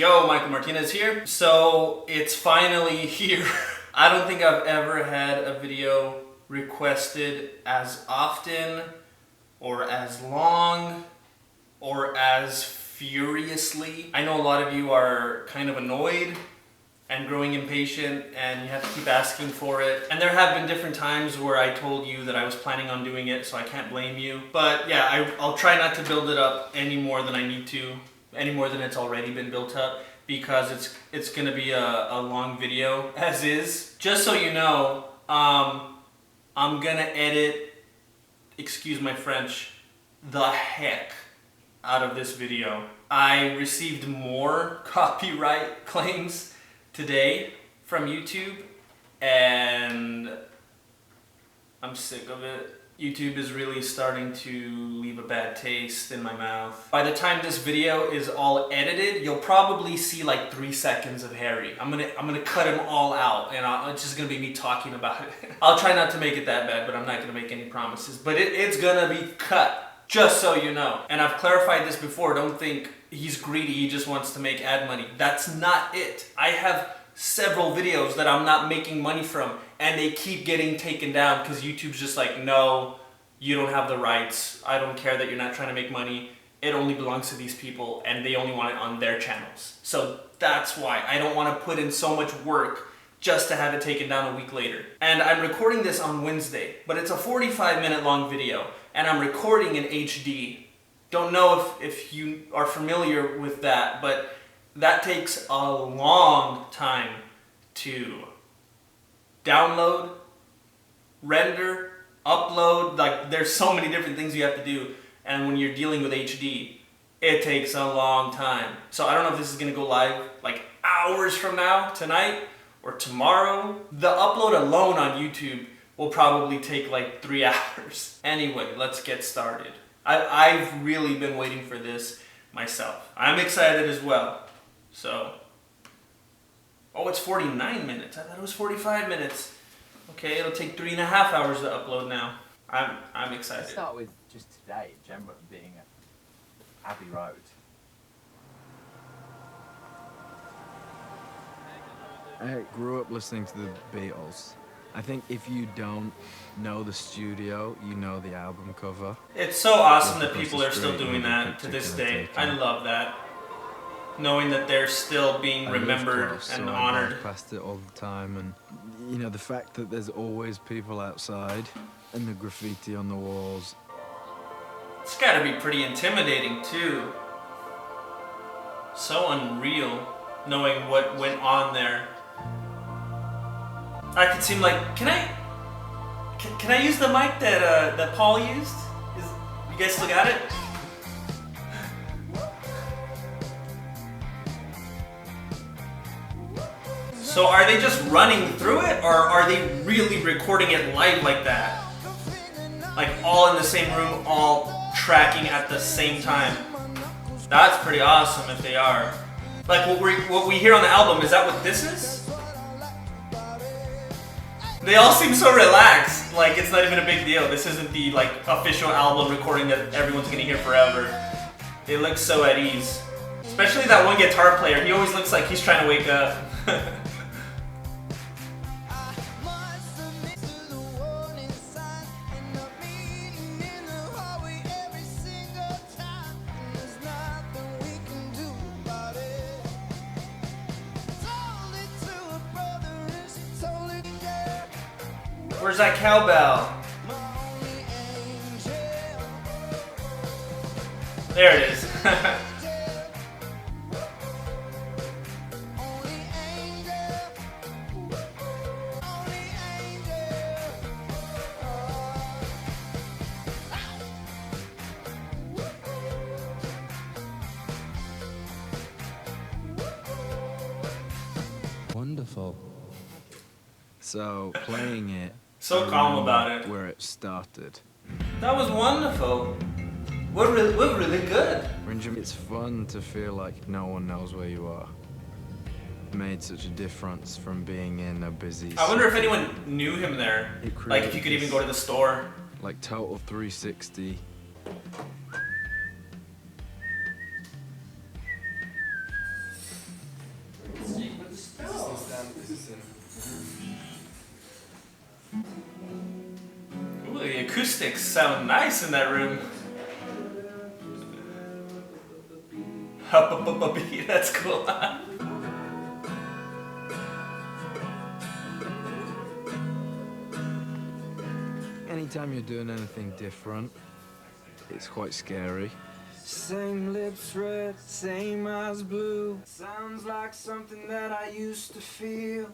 Yo, Michael Martinez here. So it's finally here. I don't think I've ever had a video requested as often or as long or as furiously. I know a lot of you are kind of annoyed and growing impatient and you have to keep asking for it. And there have been different times where I told you that I was planning on doing it, so I can't blame you. But yeah, I'll try not to build it up any more than I need to, any more than it's already been built up, because it's gonna be a long video as is. Just so you know, I'm gonna edit, excuse my French, the heck out of this video. I received more copyright claims today from YouTube and I'm sick of it. YouTube is really starting to leave a bad taste in my mouth. By the time this video is all edited, you'll probably see like 3 seconds of Harry. I'm gonna cut him all out and it's just gonna be me talking about it. I'll try not to make it that bad, but I'm not gonna make any promises. But it's gonna be cut, just so you know. And I've clarified this before, don't think he's greedy, he just wants to make ad money. That's not it. I have several videos that I'm not making money from and they keep getting taken down because YouTube's just like, no, you don't have the rights. I don't care that you're not trying to make money. It only belongs to these people and they only want it on their channels. So that's why I don't want to put in so much work just to have it taken down a week later. And I'm recording this on Wednesday, but it's a 45-minute long video and I'm recording in HD. Don't know if you are familiar with that, but that takes a long time to download, render, upload. Like, there's so many different things you have to do, and when you're dealing with HD, it takes a long time. So I don't know if this is gonna go live like hours from now, tonight, or tomorrow. The upload alone on YouTube will probably take like 3 hours. Anyway, let's get started. I've really been waiting for this myself. I'm excited as well. So, oh, it's 49 minutes. I thought it was 45 minutes. Okay, it'll take 3.5 hours to upload now. I'm excited. Let's start with just today, general being at Abbey Road. I grew up listening to the Beatles. I think if you don't know the studio, you know the album cover. It's so awesome that people are still doing that to this day. I love that. Knowing that they're still being remembered and honored. I past it all the time, and you know, the fact that there's always people outside and the graffiti on the walls. It's gotta be pretty intimidating too. So unreal, knowing what went on there. I could seem like, can I use the mic that Paul used? You guys still got it? So are they just running through it, or are they really recording it live like that? Like all in the same room, all tracking at the same time. That's pretty awesome if they are. Like what we hear on the album, is that what this is? They all seem so relaxed, like it's not even a big deal. This isn't the like official album recording that everyone's gonna hear forever. They look so at ease. Especially that one guitar player, he always looks like he's trying to wake up. Where's that cowbell? There it is. Wonderful. So playing it. So calm about it. Where it started. That was wonderful. We're really good. It's fun to feel like no one knows where you are. It made such a difference from being in a busy. I wonder if anyone knew him there. Like if you could even go to the store. Like total 360. acoustics sound nice in that room. That's cool. Anytime you're doing anything different, it's quite scary. Same lips red, same eyes blue. Sounds like something that I used to feel.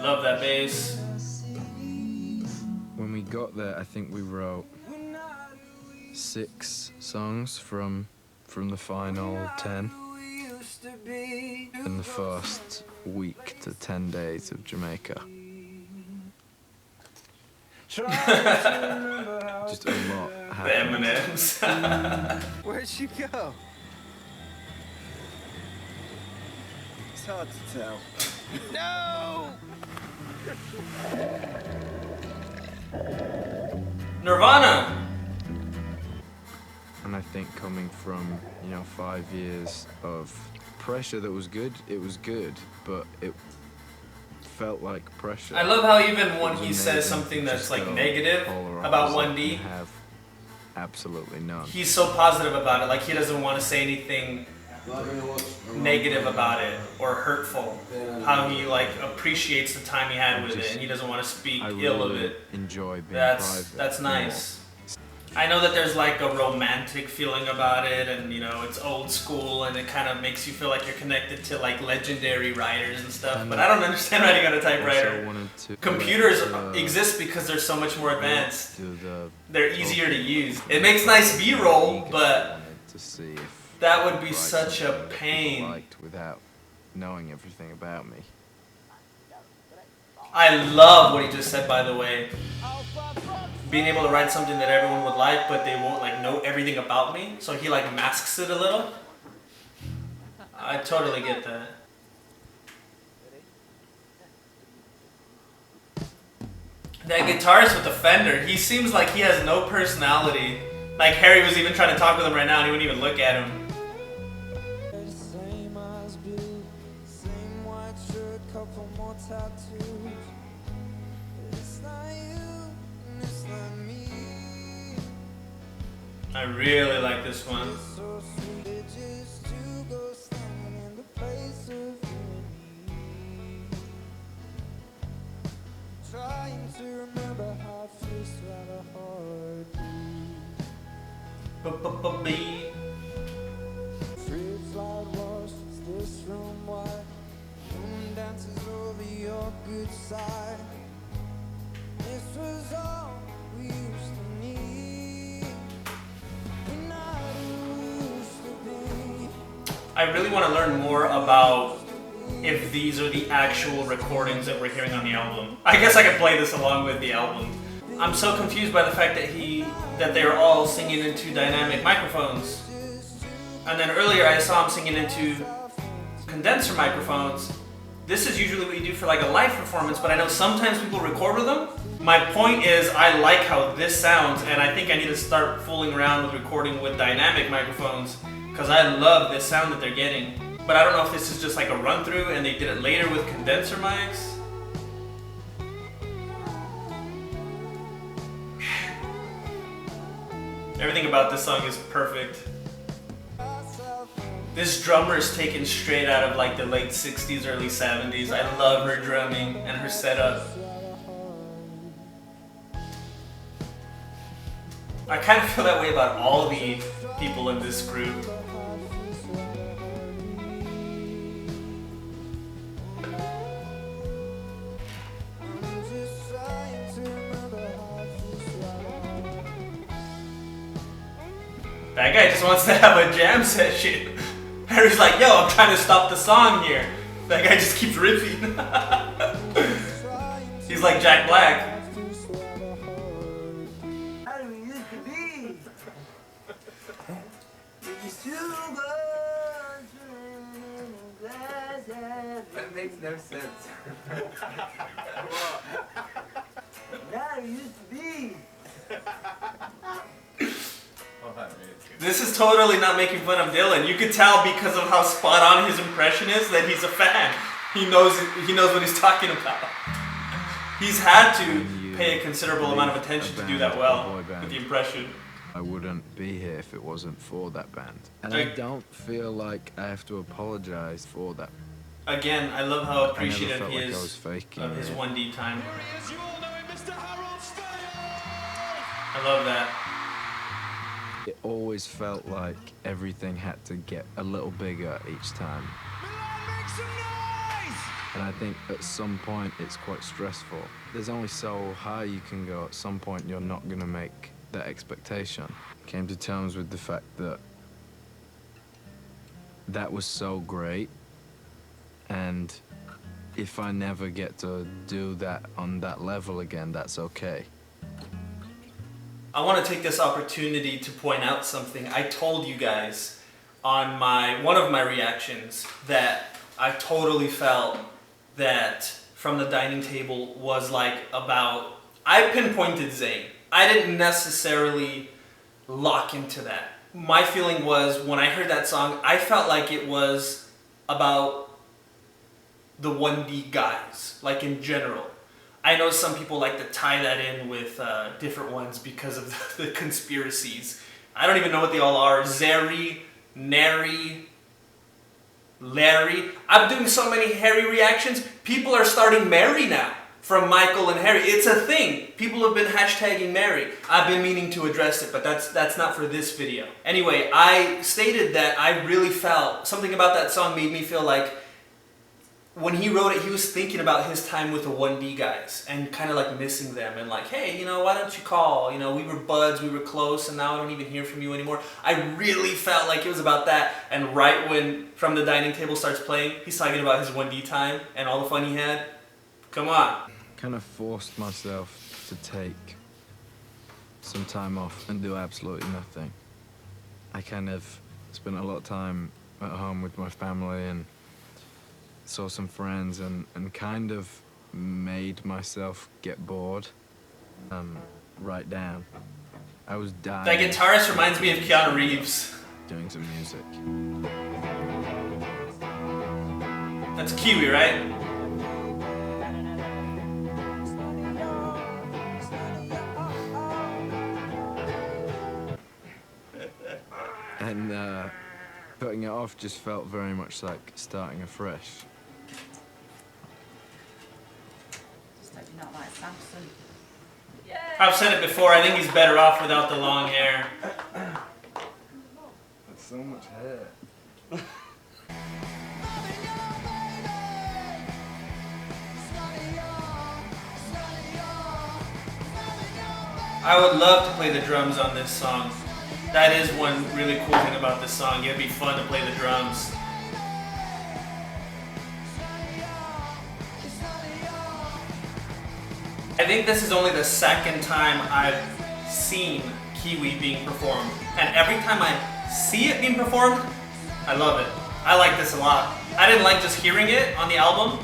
Love that bass. When we got there, I think we wrote 6 songs from the final 10 in the first week to 10 days of Jamaica. Just a lot happened. The M&Ms. Where'd she go? It's hard to tell. No! Nirvana. And I think coming from, 5 years of pressure that was good, it was good, but it felt like pressure. I love how even when he It was says amazing something that's just like go negative polar about opposite 1D, and have absolutely none. he's so positive about it. Like he doesn't want to say anything negative about it or hurtful. How he like appreciates the time he had with it, and he doesn't want to speak I ill of really it. enjoy being That's private. nice. I know that there's like a romantic feeling about it, and it's old school, and it kind of makes you feel like you're connected to like legendary writers and stuff. But I don't understand writing on a typewriter. Computers exist because they're so much more advanced. They're easier to use. It makes nice B-roll, but to see if that would be such a pain. liked without knowing everything about me. I love what he just said, by the way. Being able to write something that everyone would like, but they won't like know everything about me. So he like masks it a little. I totally get that. That guitarist with the Fender, he seems like he has no personality. Like Harry was even trying to talk with him right now and he wouldn't even look at him. Same eyes blue, same white shirt, couple more tattoos. It's not you, and it's not me. I really like this one. So sweet, it just to go standing in the place of you and me. Trying to remember how it feels to have a heartbeat. Streets light washed, is this room wide? Moon dances over your good side. This was all we used to need. We're not who we used to be. I really want to learn more about if these are the actual recordings that we're hearing on the album. I guess I could play this along with the album. I'm so confused by the fact that they're all singing into dynamic microphones. And then earlier I saw him singing into condenser microphones. This is usually what you do for like a live performance, but I know sometimes people record with them. My point is I like how this sounds, and I think I need to start fooling around with recording with dynamic microphones because I love this sound that they're getting. But I don't know if this is just like a run through and they did it later with condenser mics. Everything about this song is perfect. This drummer is taken straight out of like the late 60s, early 70s. I love her drumming and her setup. I kind of feel that way about all the people in this group. That guy just wants to have a jam session. Harry's like, yo, I'm trying to stop the song here. That guy just keeps riffing. He's like Jack Black. How do we used to be? That makes no sense. How do we used to be? This is totally not making fun of Dylan. You could tell because of how spot on his impression is that he's a fan. He knows what he's talking about. He's had to pay a considerable amount of attention to do that well with the impression. I wouldn't be here if it wasn't for that band. And I don't feel like I have to apologize for that. Again, I love how appreciative he like is of his 1D time. I love that. It always felt like everything had to get a little bigger each time. And I think at some point it's quite stressful. There's only so high you can go. At some point you're not going to make that expectation. Came to terms with the fact that that was so great, and if I never get to do that on that level again, that's okay. I want to take this opportunity to point out something. I told you guys on one of my reactions that I totally felt that From the Dining Table was like about, I pinpointed Zayn. I didn't necessarily lock into that. My feeling was when I heard that song, I felt like it was about the 1D guys, like in general. I know some people like to tie that in with different ones because of the conspiracies. I don't even know what they all are. Zeri, Neri, Larry. I'm doing so many Harry reactions. People are starting Mary now from Michael and Harry. It's a thing. People have been hashtagging Mary. I've been meaning to address it, but that's not for this video. Anyway, I stated that I really felt something about that song made me feel like when he wrote it, he was thinking about his time with the 1D guys and kind of like missing them and like, hey, you know, why don't you call? You know, we were buds, we were close, and now I don't even hear from you anymore. I really felt like it was about that. And right when From the Dining Table starts playing, he's talking about his 1D time and all the fun he had. Come on. Kind of forced myself to take some time off and do absolutely nothing. I kind of spent a lot of time at home with my family and saw some friends and kind of made myself get bored. Right down. I was dying. That guitarist reminds me of Keanu Reeves. Doing some music. That's Kiwi, right? And putting it off just felt very much like starting afresh. Just hope you're not like Samson. I've said it before, I think he's better off without the long hair. That's so much hair. I would love to play the drums on this song. That is one really cool thing about this song. It'd be fun to play the drums. I think this is only the second time I've seen Kiwi being performed. And every time I see it being performed, I love it. I like this a lot. I didn't like just hearing it on the album.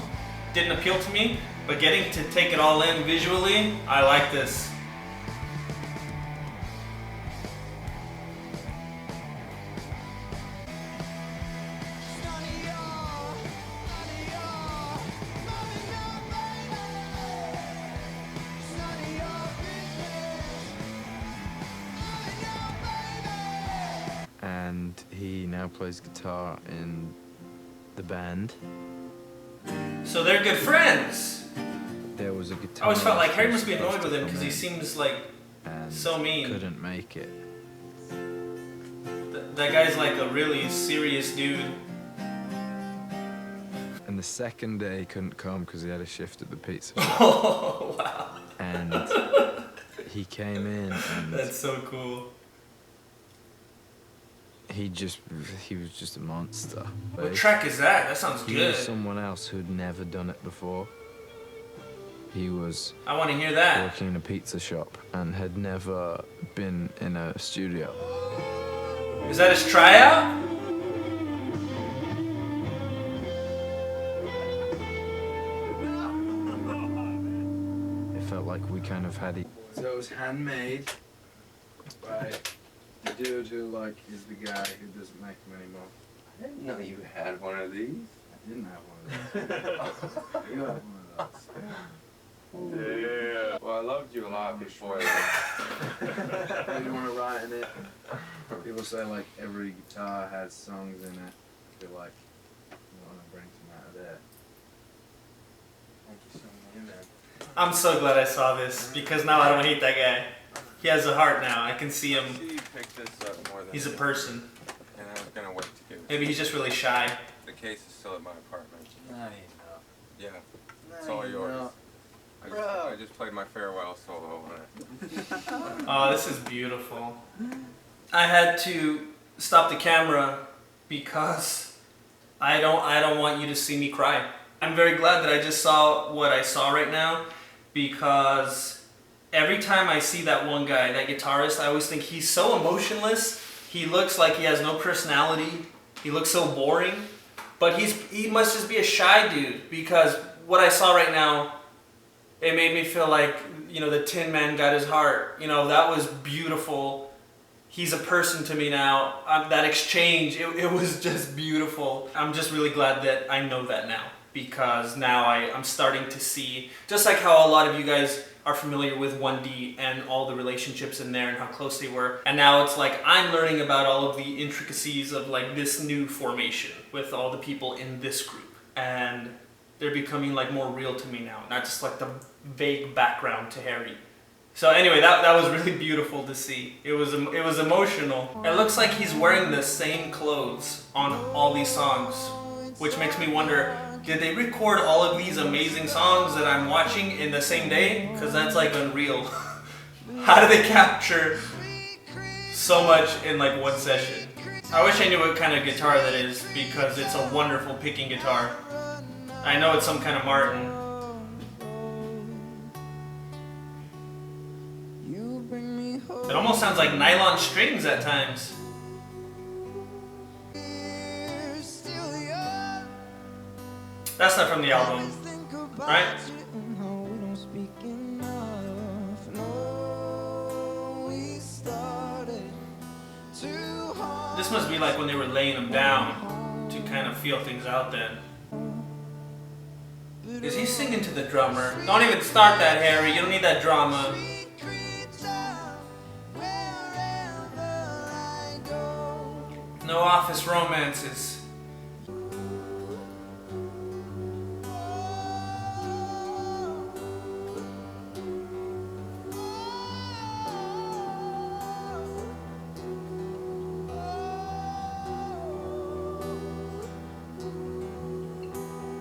Didn't appeal to me. But getting to take it all in visually, I like this. And he now plays guitar in the band. So they're good friends. There was a guitar. I always felt like Harry must be annoyed with him because he seems like so mean. Couldn't make it. That guy's like a really serious dude. And the second day he couldn't come because he had a shift at the pizza shop. Oh, wow. And he came in and That's so cool. he was just a monster. What track is that? That sounds He good. was someone else who'd never done it before. He was I want to hear that. working in a pizza shop and had never been in a studio. Is that his tryout? It felt like we kind of had it. So it was handmade by the dude who is the guy who doesn't make them anymore. I didn't know you had one of these. I didn't have one of those. You have one of those. Yeah. Well, I loved you a lot before. You want to write in it? People say like every guitar has songs in it. I feel like you want to bring some out of there. Thank you so much, man. I'm so glad I saw this because now I don't hate that guy. He has a heart now. I can see him. You picked this up more than He's a person. And I was gonna wait to give it. Maybe he's just really shy. The case is still at my apartment. No, you know. Yeah, it's all yours. I just played my farewell solo on it. Oh, this is beautiful. I had to stop the camera because I don't want you to see me cry. I'm very glad that I just saw what I saw right now because every time I see that one guy, that guitarist, I always think he's so emotionless. He looks like he has no personality. He looks so boring. But he must just be a shy dude because what I saw right now, it made me feel like, you know, the Tin Man got his heart. You know, that was beautiful. He's a person to me now. That exchange, it was just beautiful. I'm just really glad that I know that now because now I'm starting to see, just like how a lot of you guys are familiar with 1D and all the relationships in there and how close they were. And now it's like I'm learning about all of the intricacies of like this new formation with all the people in this group. And they're becoming like more real to me now, not just like the vague background to Harry. So anyway, that was really beautiful to see. It was emotional. It looks like he's wearing the same clothes on all these songs, which makes me wonder, did they record all of these amazing songs that I'm watching in the same day? Because that's like unreal. How do they capture so much in like one session? I wish I knew what kind of guitar that is because it's a wonderful picking guitar. I know it's some kind of Martin. It almost sounds like nylon strings at times. That's not from the album, right? This must be like when they were laying them down to kind of feel things out then. Is he singing to the drummer? Don't even start that, Harry. You don't need that drama. No office romances.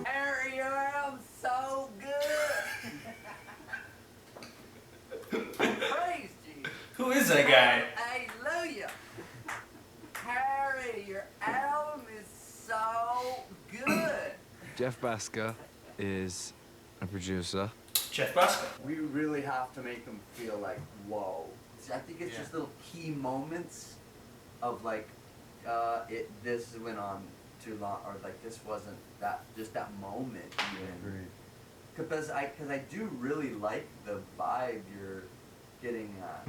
Harry, I'm so good. Praise Jesus. Who is that guy? Hallelujah. Harry, your album is so good. Jeff Basker is a producer. Jeff Basker. We really have to make them feel like, whoa. I think it's just little key moments of like, this went on too long, or like this wasn't that, just that moment even. Because I do really like the vibe you're getting at.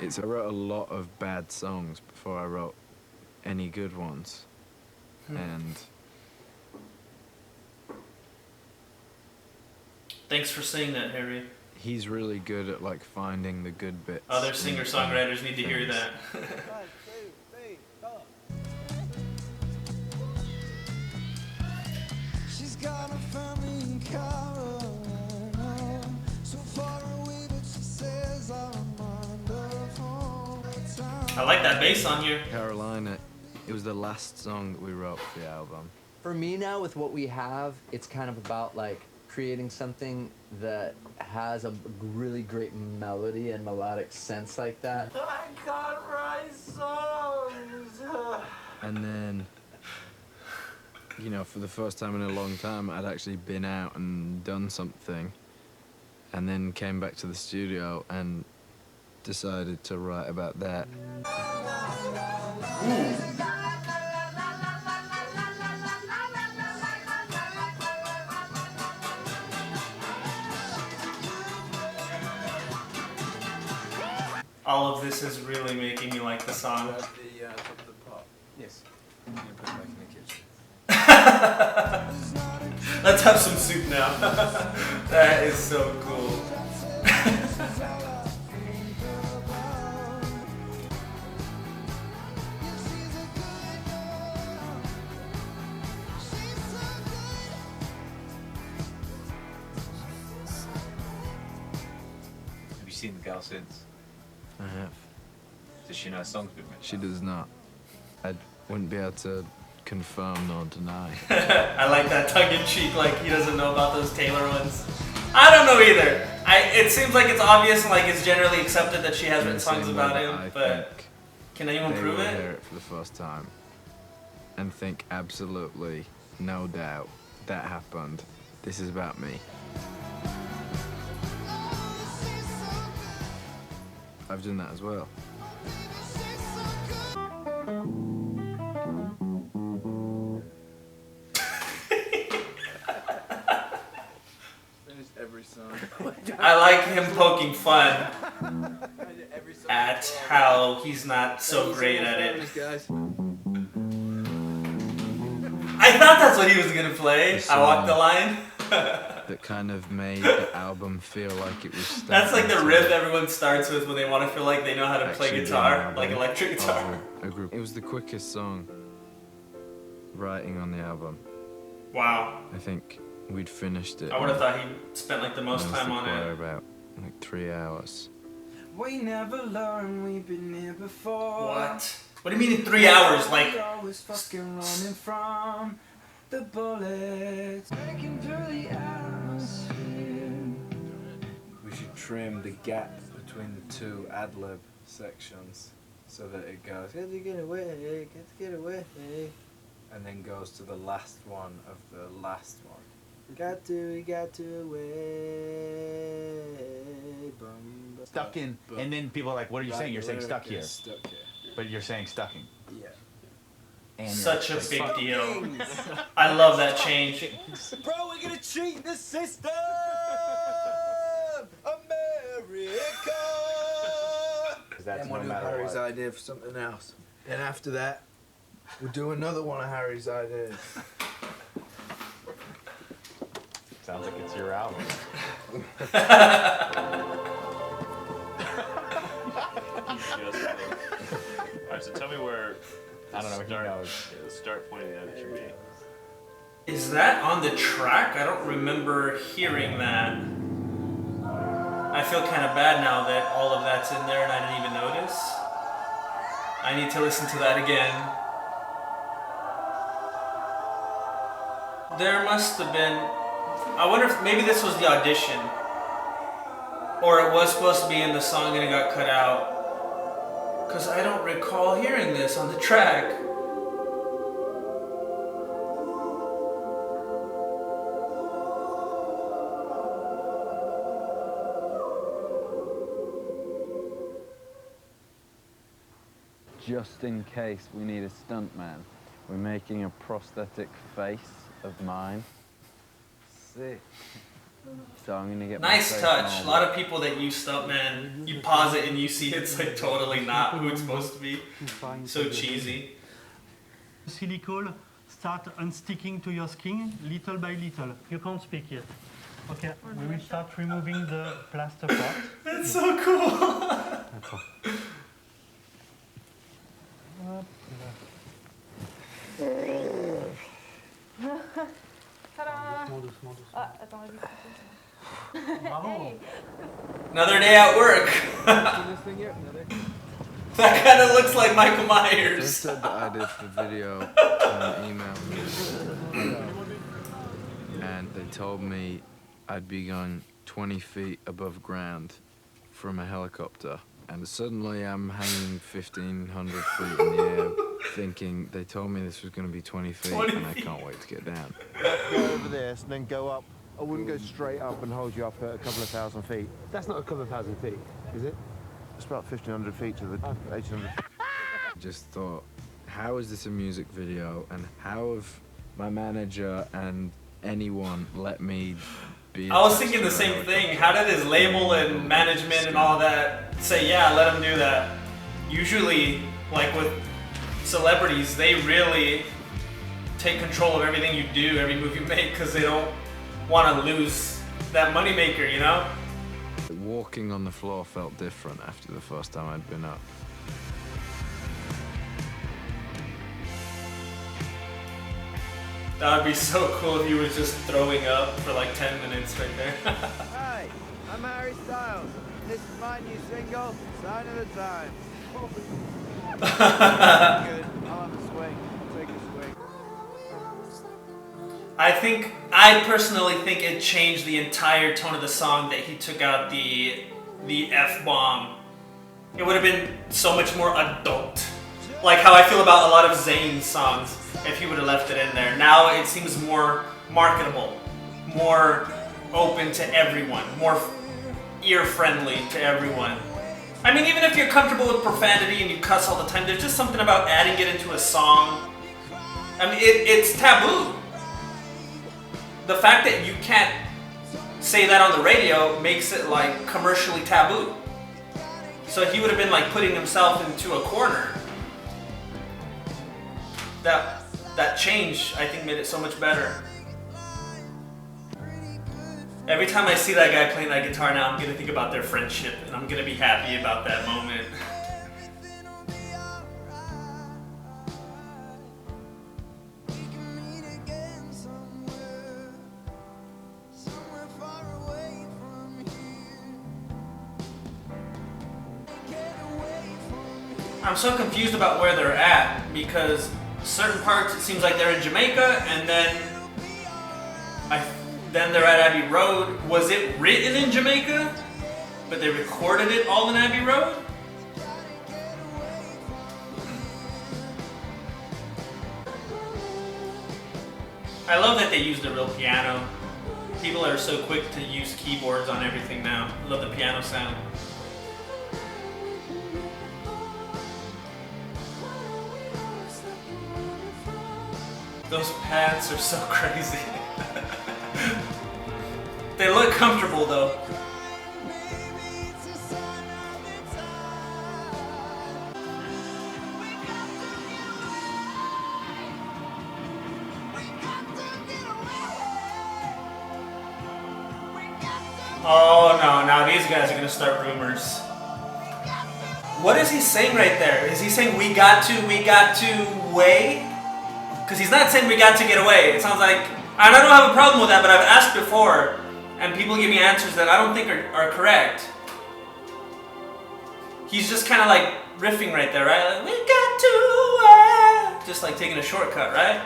I wrote a lot of bad songs before I wrote any good ones. And Thanks for saying that, Harry. he's really good at like finding the good bits. Other singer-songwriters need to hear that. She's got a family in Carolina, so far away, but she says I remind her of home. I like that bass on here. Carolina, it was the last song that we wrote for the album. For me now, with what we have, it's kind of about like creating something that has a really great melody and melodic sense like that. I can't write songs. And then, you know, for the first time in a long time, I'd actually been out and done something, and then came back to the studio and decided to write about that. All of this is really making me like the song. Grab the top of the pot. Yes. You can put it back in the kitchen. Let's have some soup now. That is so cool. Have you seen the girl since? I have. Does she know songs with me? She does not. I wouldn't be able to confirm nor deny. I like that tongue-in-cheek, like he doesn't know about those Taylor ones. I don't know either. It seems like it's obvious and like it's generally accepted that she has written songs about him, but can anyone prove They will it? hear it for the first time and think absolutely, no doubt, that happened. This is about me. I've done that as well. Finish every song. I like him poking fun at how he's not so great at it. I thought that's what he was gonna play. I walked the line. That kind of made the album feel like it was. That's like the riff everyone starts with when they want to feel like they know how to play guitar, like electric guitar. A group. It was the quickest song writing on the album. Wow. I think we'd finished it. I would have thought he spent like the most time on it. About like 3 hours. We never learn, we've been here before. What? What do you mean in 3 hours? Like, We're always fucking running from the bullets. Breaking through the atmosphere. We should trim the gap between the two ad-lib sections so that it goes, get to get away, get away, and then goes to the last one of the last one. We got to away. Bum, bum, Stuck in, bum. and then people are like, what are you saying? You're saying stuck here. Stuck here. But you're saying stucking. Yeah. And you're such a like, big deal. I love that change. Bro, we're gonna cheat the system! America! That's Then no we'll do matter Harry's what. idea for something else. Then after that, we'll do another one of Harry's ideas. Sounds like it's your album. Alright, so tell me where I don't know, he knows. the start point of the end should be. Is that on the track? I don't remember hearing that. I feel kind of bad now that all of that's in there and I didn't even notice. I need to listen to that again. There must have been... I wonder if maybe this was the audition. Or it was supposed to be in the song and it got cut out. Because I don't recall hearing this on the track. Just in case we need a stuntman, we're making a prosthetic face of mine. Sick. So I'm gonna get my Nice face touch. on. A lot of people that use Stuntman, you pause it and you see it's like totally not who it's supposed to be. So cheesy. Silicone start unsticking to your skin little by little. You can't speak yet. Okay, we will start removing the plaster part. That's so cool. That's all. Hop là. Doucement, doucement, doucement. Ah, attends, vas-y. Bravo. Another day at work. That kind of looks like Michael They Myers. said that I did the video and emailed me. And they told me I'd be going 20 feet above ground from a helicopter. And suddenly I'm hanging 1,500 feet in the air, thinking they told me this was going to be 20 feet, 20 and I feet. can't wait to get down. Go over this and then go up. I wouldn't go straight up and hold you up at a couple of thousand feet. That's not a couple of thousand feet, is it? It's about 1,500 feet to the 1,800. I just thought, how is this a music video, and how have my manager and anyone let me be I was attached thinking to the a same helicopter? thing. How did his label and management and all that say, yeah, let him do that. Usually, like with celebrities, they really take control of everything you do, every move you make, because they don't want to lose that moneymaker, you know? Walking on the floor felt different after the first time I'd been up. That would be so cool if he was just throwing up for like 10 minutes right there. Hi, I'm Harry Styles. This is my new single, Sign of the Time. Good. I'll have a swing. I'll take a swing. I personally think it changed the entire tone of the song that he took out the F-bomb. It would have been so much more adult. Like how I feel about a lot of Zayn's songs if he would have left it in there. Now it seems more marketable, more open to everyone, more ear-friendly to everyone. I mean, even if you're comfortable with profanity and you cuss all the time, there's just something about adding it into a song. I mean, it's taboo. The fact that you can't say that on the radio makes it like commercially taboo. So he would have been like putting himself into a corner. That change, I think, made it so much better. Every time I see that guy playing that guitar now, I'm gonna think about their friendship, and I'm gonna be happy about that moment. I'm so confused about where they're at, because certain parts it seems like they're in Jamaica, and then they're at Abbey Road. Was it written in Jamaica, but they recorded it all in Abbey Road? I love that they used a real piano. People are so quick to use keyboards on everything now. I love the piano sound. Those pants are so crazy. They look comfortable though. Oh no, now these guys are gonna start rumors. What is he saying right there? Is he saying we got to way? Because he's not saying we got to get away. It sounds like, and I don't have a problem with that, but I've asked before, and people give me answers that I don't think are correct. He's just kind of like riffing right there, right? Like, we got to, just like taking a shortcut, right?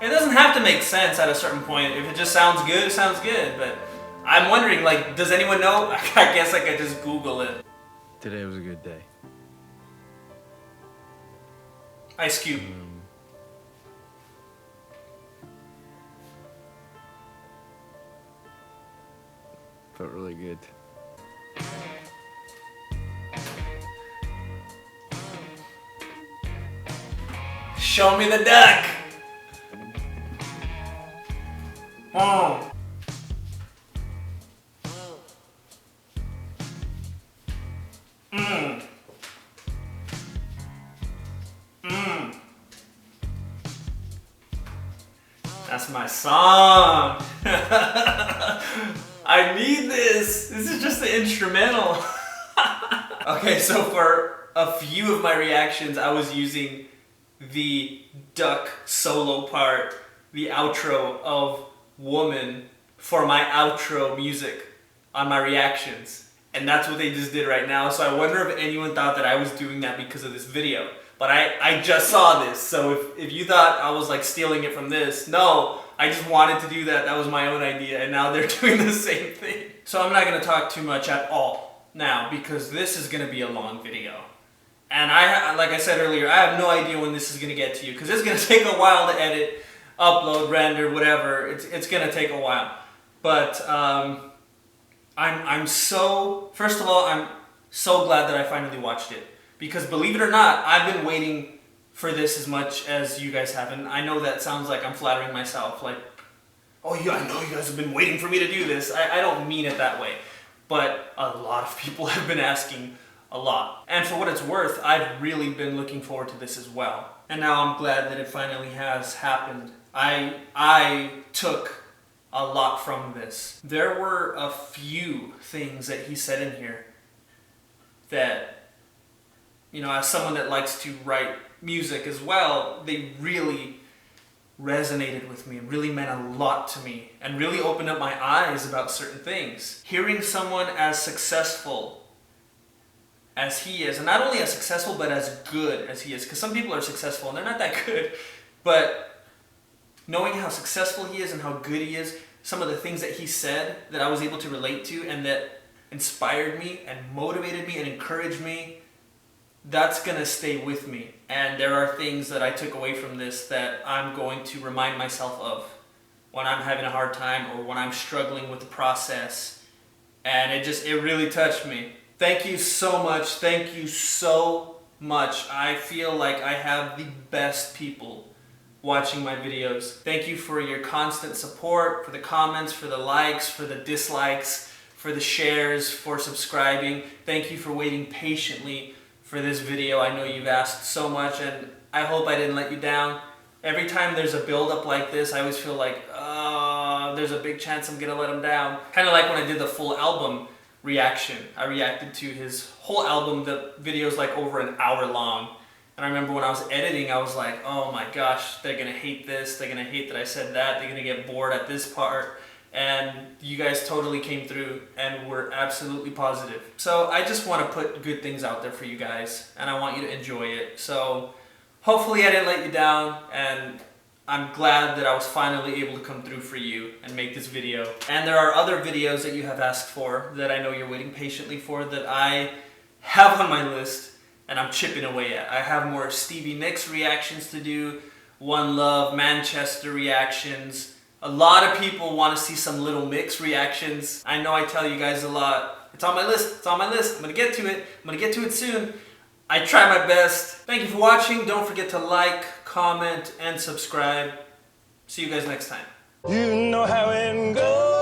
It doesn't have to make sense at a certain point. If it just sounds good, it sounds good. But I'm wondering, like, does anyone know? I guess I could just Google it. Today was a good day. Ice Cube. Felt really good. Show me the duck. Oh. Mmm. Mmm. That's my song. I need this. This is just the instrumental. Okay, so for a few of my reactions, I was using the duck solo part, the outro of Woman, for my outro music on my reactions. And that's what they just did right now. So I wonder if anyone thought that I was doing that because of this video. But I just saw this, so if you thought I was like stealing it from this, no, I just wanted to do that. That was my own idea, and now they're doing the same thing. So I'm not gonna talk too much at all now, because this is gonna be a long video. And like I said earlier, I have no idea when this is gonna get to you, because it's gonna take a while to edit, upload, render, whatever. It's gonna take a while. But I'm so, first of all, I'm so glad that I finally watched it. Because believe it or not, I've been waiting for this as much as you guys have. And I know that sounds like I'm flattering myself. Like, oh yeah, I know you guys have been waiting for me to do this. I don't mean it that way. But a lot of people have been asking a lot. And for what it's worth, I've really been looking forward to this as well. And now I'm glad that it finally has happened. I took a lot from this. There were a few things that he said in here that, you know, as someone that likes to write music as well, they really resonated with me and really meant a lot to me and really opened up my eyes about certain things. Hearing someone as successful as he is, and not only as successful but as good as he is, because some people are successful and they're not that good, but knowing how successful he is and how good he is, some of the things that he said that I was able to relate to and that inspired me and motivated me and encouraged me, that's gonna stay with me. And there are things that I took away from this that I'm going to remind myself of when I'm having a hard time or when I'm struggling with the process. And it really touched me. Thank you so much. Thank you so much. I feel like I have the best people watching my videos. Thank you for your constant support, for the comments, for the likes, for the dislikes, for the shares, for subscribing. Thank you for waiting patiently for this video. I know you've asked so much and I hope I didn't let you down. Every time there's a build-up like this, I always feel like, there's a big chance I'm gonna let him down. Kind of like when I did the full album reaction. I reacted to his whole album. The video's like over an hour long. And I remember when I was editing, I was like, oh my gosh, they're gonna hate this. They're gonna hate that I said that. They're gonna get bored at this part. And you guys totally came through and were absolutely positive. So I just want to put good things out there for you guys and I want you to enjoy it. So hopefully I didn't let you down and I'm glad that I was finally able to come through for you and make this video. And there are other videos that you have asked for that I know you're waiting patiently for that I have on my list and I'm chipping away at. I have more Stevie Nicks reactions to do, One Love, Manchester reactions. A lot of people want to see some Little Mix reactions. I know I tell you guys a lot. It's on my list. It's on my list. I'm going to get to it. I'm going to get to it soon. I try my best. Thank you for watching. Don't forget to like, comment, and subscribe. See you guys next time. You know how it goes.